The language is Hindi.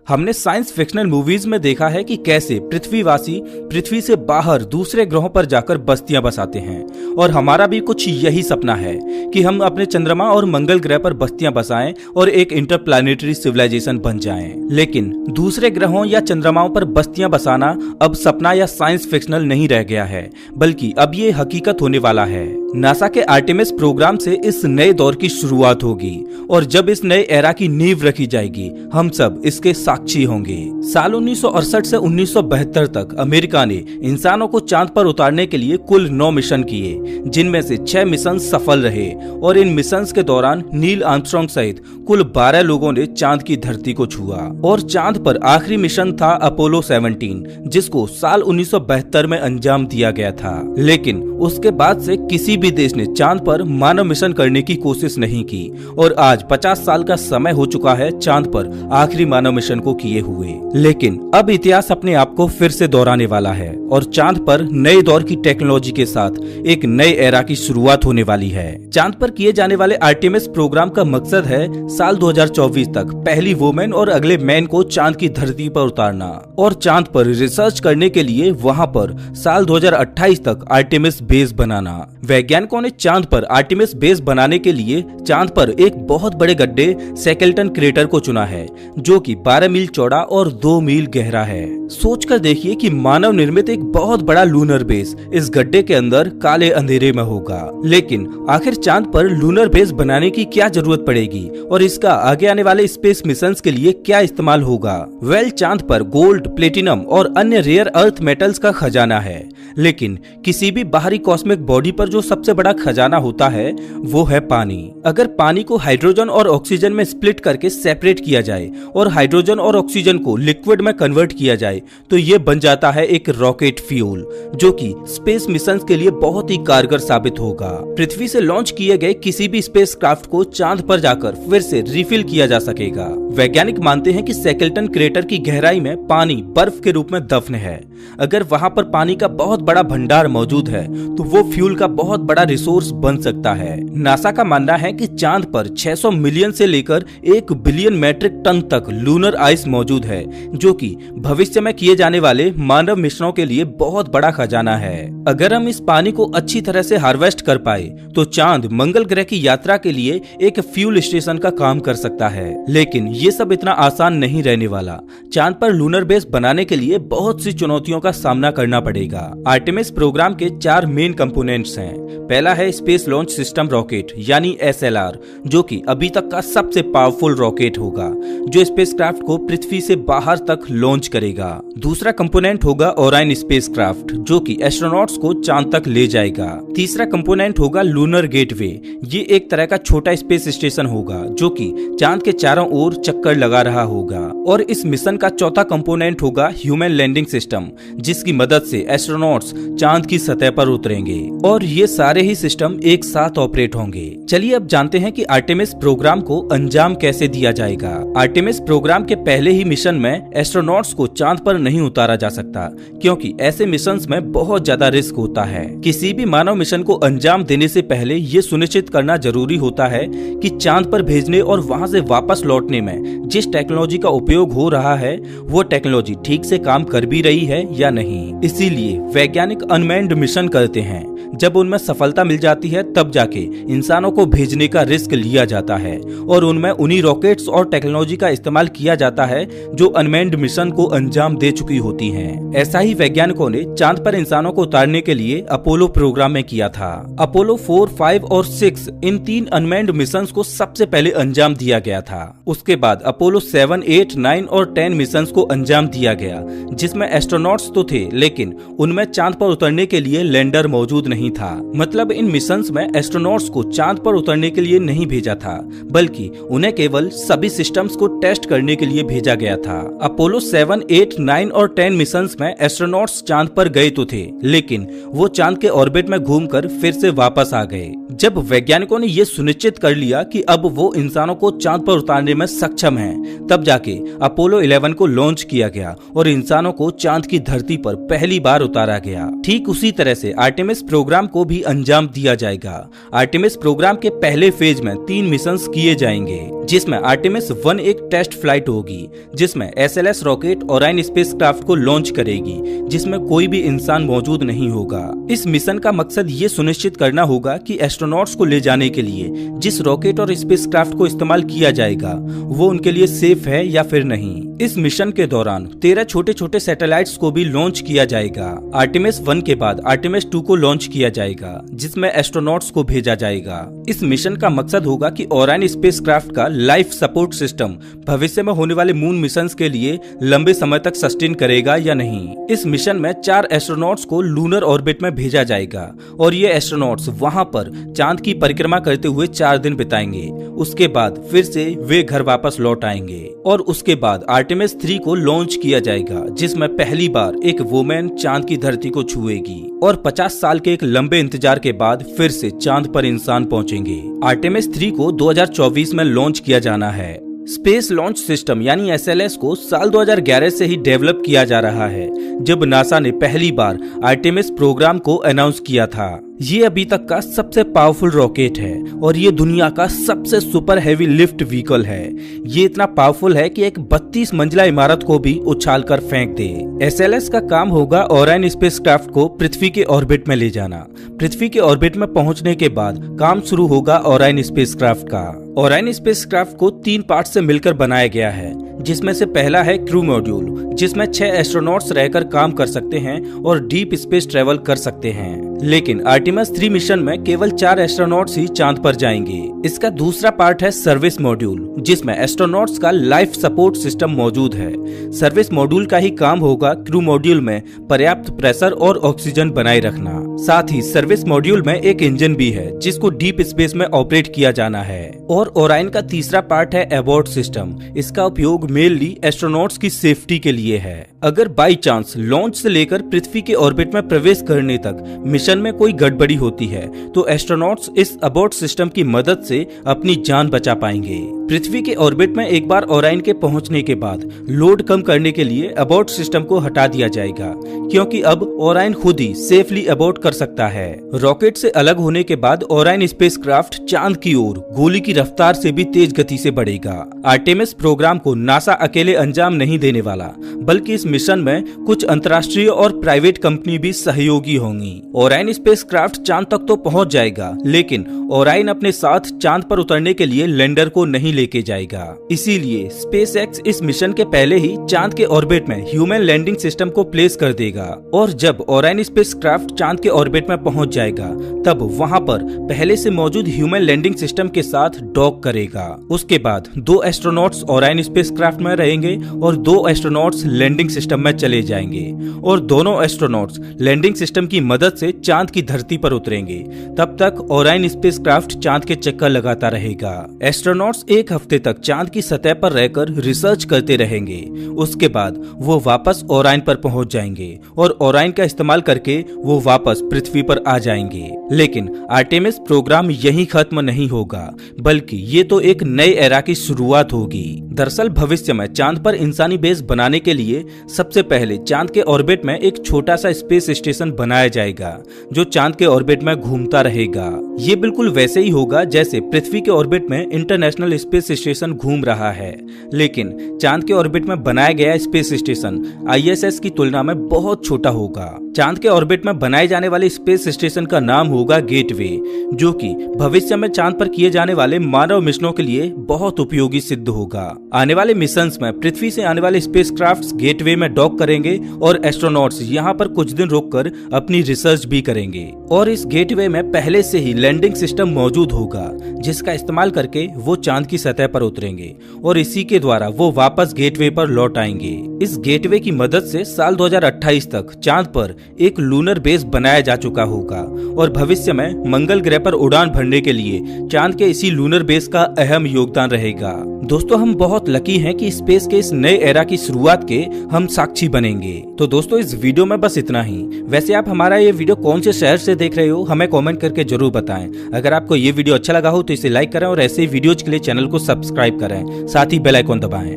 हमने साइंस फिक्शनल मूवीज में देखा है कि कैसे पृथ्वीवासी पृथ्वी से बाहर दूसरे ग्रहों पर जाकर बस्तियां बसाते हैं और हमारा भी कुछ यही सपना है कि हम अपने चंद्रमा और मंगल ग्रह पर बस्तियां बसाएं और एक इंटरप्लैनेटरी सिविलाइजेशन बन जाएं। लेकिन दूसरे ग्रहों या चंद्रमाओं पर बस्तियां बसाना अब सपना या साइंस फिक्शनल नहीं रह गया है, बल्कि अब ये हकीकत होने वाला है। नासा के आर्टेमिस प्रोग्राम से इस नए दौर की शुरुआत होगी और जब इस नए एरा की नींव रखी जाएगी हम सब इसके साक्षी होंगे। साल 1968 से 1972 तक अमेरिका ने इंसानों को चांद पर उतारने के लिए कुल 9 मिशन किए, जिनमें से 6 मिशन सफल रहे और इन मिशंस के दौरान नील आर्मस्ट्रांग सहित कुल 12 लोगों ने चांद की धरती को छुआ। और चांद पर आखिरी मिशन था अपोलो 17, जिसको साल 1972 में अंजाम दिया गया था। लेकिन उसके बाद से किसी भी देश ने चांद पर मानव मिशन करने की कोशिश नहीं की और आज 50 साल का समय हो चुका है चांद पर आखिरी मानव मिशन को किए हुए। लेकिन अब इतिहास अपने आप को फिर से दोहराने वाला है और चांद पर नए दौर की टेक्नोलॉजी के साथ एक नए एरा की शुरुआत होने वाली है। चांद पर किए जाने वाले आर्टेमिस प्रोग्राम का मकसद है साल 2024 तक पहली वुमेन और अगले मैन को चांद की धरती पर उतारना और चांद पर रिसर्च करने के लिए वहां पर साल 2028 तक आर्टेमिस बेस बनाना। वैज्ञानिकों ने चांद पर आर्टेमिस बेस बनाने के लिए चांद पर एक बहुत बड़े गड्ढे सैकल्टन क्रेटर को चुना है, जो कि 12 मील चौड़ा और 2 मील गहरा है। सोचकर देखिए कि मानव निर्मित एक बहुत बड़ा लूनर बेस इस गड्ढे के अंदर काले अंधेरे में होगा। लेकिन आखिर चांद पर लूनर बेस बनाने की क्या जरूरत पड़ेगी और इसका आगे आने वाले स्पेस मिशंस के लिए क्या इस्तेमाल होगा? चांद पर गोल्ड, प्लेटिनम और अन्य रेयर अर्थ मेटल्स का खजाना है। लेकिन किसी भी बाहरी कॉस्मिक बॉडी पर जो सबसे बड़ा खजाना होता है वो है पानी। अगर पानी को हाइड्रोजन और ऑक्सीजन में स्प्लिट करके सेपरेट किया जाए और हाइड्रोजन और ऑक्सीजन को लिक्विड में कन्वर्ट किया जाए तो ये बन जाता है एक रॉकेट फ्यूल, जो कि स्पेस मिशन के लिए बहुत ही कारगर साबित होगा। पृथ्वी से लॉन्च किए गए किसी भी स्पेस क्राफ्ट को चांद पर जाकर फिर से रिफिल किया जा सकेगा। वैज्ञानिक मानते हैं कि सैकल्टन क्रेटर की गहराई में पानी बर्फ के रूप में दफन है। अगर वहां पर पानी का बहुत बड़ा भंडार मौजूद है तो वो फ्यूल का बहुत बड़ा रिसोर्स बन सकता है। नासा का मानना है कि चांद पर 600 मिलियन से लेकर 1 बिलियन मैट्रिक टन तक लूनर आइस मौजूद है, जो कि भविष्य में किए जाने वाले मानव मिशनों के लिए बहुत बड़ा खजाना है। अगर हम इस पानी को अच्छी तरह से हार्वेस्ट कर पाए तो चांद मंगल ग्रह की यात्रा के लिए एक फ्यूल स्टेशन का काम कर सकता है। लेकिन ये सब इतना आसान नहीं रहने वाला। चांद पर लूनर बेस बनाने के लिए बहुत सी चुनौतियों का सामना करना पड़ेगा। आर्टेमिस प्रोग्राम के 4 मेन कंपोनेंट्स हैं। पहला है स्पेस लॉन्च सिस्टम रॉकेट यानी SLR, जो कि अभी तक का सबसे पावरफुल रॉकेट होगा जो स्पेसक्राफ्ट को पृथ्वी से बाहर तक लॉन्च करेगा। दूसरा कंपोनेंट होगा ओराइन स्पेसक्राफ्ट, जो कि एस्ट्रोनॉट्स को चांद तक ले जाएगा। तीसरा कंपोनेंट होगा लूनर गेटवे। ये एक तरह का छोटा स्पेस स्टेशन होगा जो कि चांद के चारों ओर चक्कर लगा रहा होगा। और इस मिशन का चौथा कंपोनेंट होगा ह्यूमन लैंडिंग सिस्टम, जिसकी मदद से एस्ट्रोनॉट्स चांद की सतह पर उतरेंगे और ये सारे ही सिस्टम एक साथ ऑपरेट होंगे। चलिए अब जानते हैं कि आर्टेमिस प्रोग्राम को अंजाम कैसे दिया जाएगा। आर्टेमिस प्रोग्राम के पहले ही मिशन में एस्ट्रोनॉट्स को चांद पर नहीं उतारा जा सकता, क्योंकि ऐसे मिशंस में बहुत ज्यादा रिस्क होता है। किसी भी मानव मिशन को अंजाम देने से पहले ये सुनिश्चित करना जरूरी होता है कि चांद पर भेजने और वहां से वापस लौटने में जिस टेक्नोलॉजी का उपयोग हो रहा है वो टेक्नोलॉजी ठीक से काम कर भी रही है या नहीं। इसीलिए वैज्ञानिक अनमैन्ड मिशन करते हैं। जब उनमें सफलता मिल जाती है तब जाके इंसानों को भेजने का रिस्क लिया जाता है और उनमें उन्हीं रॉकेट्स और टेक्नोलॉजी का इस्तेमाल किया जाता है जो अनमैन्ड मिशन को अंजाम दे चुकी होती हैं। ऐसा ही वैज्ञानिकों ने चांद पर इंसानों को उतारने के लिए अपोलो प्रोग्राम में किया था। अपोलो 4, 5 और 6 इन 3 अनमैन्ड मिशन को सबसे पहले अंजाम दिया गया था। उसके बाद अपोलो 7, 8, 9 और 10 मिशन को अंजाम दिया गया, जिसमें एस्ट्रोनॉट्स तो थे लेकिन उनमें चांद पर उतरने के लिए लैंडर मौजूद नहीं था। मतलब इन मिशंस में एस्ट्रोनॉट्स को चांद पर उतरने के लिए नहीं भेजा था, बल्कि उन्हें केवल सभी सिस्टम्स को टेस्ट करने के लिए भेजा गया था। अपोलो 7, 8, 9 और 10 मिशंस में एस्ट्रोनॉट्स चांद पर गए तो थे, लेकिन वो चांद के ऑर्बिट में घूमकर फिर से वापस आ गए। जब वैज्ञानिकों ने ये सुनिश्चित कर लिया कि अब वो इंसानों को चांद पर उतारने में सक्षम हैं, तब जाके अपोलो 11 को लॉन्च किया गया और इंसानों को चांद की धरती पर पहली बार उतारा गया। ठीक उसी तरह से आर्टेमिस प्रोग्राम को भी अंजाम दिया जाएगा। आर्टेमिस प्रोग्राम के पहले फेज में 3 मिशंस किए जाएंगे, जिसमें आर्टेमिस 1 एक टेस्ट फ्लाइट होगी जिसमें SLS रॉकेट ओराइन स्पेसक्राफ्ट को लॉन्च करेगी, जिसमें कोई भी इंसान मौजूद नहीं होगा। इस मिशन का मकसद ये सुनिश्चित करना होगा कि एस्ट्रोनॉट्स को ले जाने के लिए जिस रॉकेट और स्पेसक्राफ्ट को इस्तेमाल किया जाएगा वो उनके लिए सेफ है या फिर नहीं। इस मिशन के दौरान 13 छोटे छोटे सैटेलाइट्स को भी लॉन्च किया जाएगा। आर्टेमिस 1 के बाद आर्टेमिस 2 को लॉन्च किया जाएगा, जिसमें एस्ट्रोनॉट्स को भेजा जाएगा। इस मिशन का मकसद होगा कि ओराइन स्पेसक्राफ्ट का लाइफ सपोर्ट सिस्टम भविष्य में होने वाले मून मिशंस के लिए लंबे समय तक सस्टेन करेगा या नहीं। इस मिशन में 4 एस्ट्रोनॉट्स को लूनर ऑर्बिट में भेजा जाएगा और ये एस्ट्रोनॉट्स वहां पर चांद की परिक्रमा करते हुए 4 दिन बिताएंगे। उसके बाद फिर से वे घर वापस लौट आएंगे और उसके बाद आर्टेमिस 3 को लॉन्च किया जाएगा, जिसमें पहली बार एक वुमेन चांद की धरती को छुएगी और 50 साल के एक लंबे इंतजार के बाद फिर से चांद पर इंसान पहुंचेंगे। आर्टेमिस 3 को 2024 में लॉन्च किया जाना है। स्पेस लॉन्च सिस्टम यानी SLS को साल 2011 से ही डेवलप किया जा रहा है, जब नासा ने पहली बार आर्टेमिस प्रोग्राम को अनाउंस किया था। ये अभी तक का सबसे पावरफुल रॉकेट है और ये दुनिया का सबसे सुपर हैवी लिफ्ट व्हीकल है। ये इतना पावरफुल है कि एक 32 मंजिला इमारत को भी उछालकर फेंक दे। SLS का काम होगा ओराइन स्पेसक्राफ्ट को पृथ्वी के ऑर्बिट में ले जाना। पृथ्वी के ऑर्बिट में पहुंचने के बाद काम शुरू होगा ओराइन स्पेसक्राफ्ट का। ओराइन स्पेसक्राफ्ट को 3 पार्ट से मिलकर बनाया गया है, जिसमें से पहला है क्रू मॉड्यूल, जिसमें 6 एस्ट्रोनॉट्स रहकर काम कर सकते हैं और डीप स्पेस ट्रेवल कर सकते हैं। लेकिन आर्टेमिस 3 मिशन में केवल 4 एस्ट्रोनॉट्स ही चांद पर जाएंगे। इसका दूसरा पार्ट है सर्विस मॉड्यूल, जिसमें एस्ट्रोनॉट्स का लाइफ सपोर्ट सिस्टम मौजूद है। सर्विस मॉड्यूल का ही काम होगा क्रू मॉड्यूल में पर्याप्त प्रेशर और ऑक्सीजन बनाए रखना। साथ ही सर्विस मॉड्यूल में एक इंजन भी है जिसको डीप स्पेस में ऑपरेट किया जाना है। और ओराइन का तीसरा पार्ट है एबॉर्ट सिस्टम। इसका उपयोग मेनली एस्ट्रोनॉट्स की सेफ्टी के लिए है। अगर बाई चांस लॉन्च से लेकर पृथ्वी के ऑर्बिट में प्रवेश करने तक मिशन में कोई गड़बड़ी होती है तो एस्ट्रोनॉट्स इस अबॉर्ट सिस्टम की मदद से अपनी जान बचा पाएंगे। पृथ्वी के ऑर्बिट में एक बार ओराइन के पहुंचने के बाद लोड कम करने के लिए अबॉर्ट सिस्टम को हटा दिया जाएगा, क्योंकि अब ओराइन खुद ही सेफली अबॉर्ट कर सकता है। रॉकेट से अलग होने के बाद ओराइन स्पेसक्राफ्ट चांद की ओर गोली की रफ्तार से भी तेज गति से बढ़ेगा। आर्टेमिस प्रोग्राम को नासा अकेले अंजाम नहीं देने वाला, बल्कि इस मिशन में कुछ अंतर्राष्ट्रीय और प्राइवेट कंपनी भी सहयोगी होंगी। ओराइन स्पेसक्राफ्ट चांद तक तो पहुंच जाएगा, लेकिन ओराइन अपने साथ चांद पर उतरने के लिए लैंडर को नहीं लेके जाएगा। इसीलिए स्पेसएक्स इस मिशन के पहले ही चांद के ऑर्बिट में ह्यूमन लैंडिंग सिस्टम को प्लेस कर देगा और जब ओराइन स्पेसक्राफ्ट चांद के ऑर्बिट में पहुंच जाएगा तब वहां पर पहले से मौजूद ह्यूमन लैंडिंग सिस्टम के साथ डॉक करेगा। उसके बाद 2 एस्ट्रोनॉट्स ओराइन स्पेसक्राफ्ट में रहेंगे और 2 एस्ट्रोनॉट्स लैंडिंग सिस्टम में चले जाएंगे और दोनों एस्ट्रोनॉट्स लैंडिंग सिस्टम की मदद से चांद की धरती पर उतरेंगे। तब तक ओराइन स्पेसक्राफ्ट चांद के चक्कर लगाता रहेगा। एस्ट्रोनॉट्स एक हफ्ते तक चांद की सतह पर रहकर रिसर्च करते रहेंगे। उसके बाद वो वापस ओराइन पर पहुंच जाएंगे और ओराइन का इस्तेमाल करके वो वापस पृथ्वी पर आ जाएंगे। लेकिन आर्टेमिस प्रोग्राम यहीं खत्म नहीं होगा, बल्कि ये तो एक नए एरा की शुरुआत होगी। दरअसल भविष्य में चांद पर इंसानी बेस बनाने के लिए सबसे पहले चांद के ऑर्बिट में एक छोटा सा स्पेस स्टेशन बनाया जाएगा, जो चांद के ऑर्बिट में घूमता रहेगा। ये बिल्कुल वैसे ही होगा जैसे पृथ्वी के ऑर्बिट में इंटरनेशनल स्पेस स्टेशन घूम रहा है, लेकिन चांद के ऑर्बिट में बनाया गया स्पेस स्टेशन ISS की तुलना में बहुत छोटा होगा। चांद के ऑर्बिट में बनाए जाने वाले स्पेस स्टेशन का नाम होगा गेटवे, जो कि भविष्य में चांद पर किए जाने वाले मानव मिशनों के लिए बहुत उपयोगी सिद्ध होगा। आने वाले मिशंस में पृथ्वी से आने वाले स्पेसक्राफ्ट्स गेटवे में डॉक करेंगे और एस्ट्रोनॉट्स यहाँ पर कुछ दिन रुककर अपनी रिसर्च भी करेंगे। और इस गेटवे में पहले से ही लैंडिंग सिस्टम मौजूद होगा, जिसका इस्तेमाल करके वो चांद की सतह पर उतरेंगे और इसी के द्वारा वो वापस गेटवे पर लौट आएंगे। इस गेटवे की मदद से साल 2028 तक चांद पर एक लूनर बेस बनाया जा चुका होगा और भविष्य में मंगल ग्रह पर उड़ान भरने के लिए चांद के इसी लूनर बेस का अहम योगदान रहेगा। दोस्तों, हम बहुत लकी हैं कि स्पेस के इस नए एरा की शुरुआत के हम साक्षी बनेंगे। तो दोस्तों, इस वीडियो में बस इतना ही। वैसे आप हमारा ये वीडियो कौन से शहर से देख रहे हो हमें कमेंट करके जरूर बताएं। अगर आपको ये वीडियो अच्छा लगा हो तो इसे लाइक करें और ऐसे वीडियोज के लिए चैनल को सब्सक्राइब करें, साथ ही बेल आइकन दबाएं।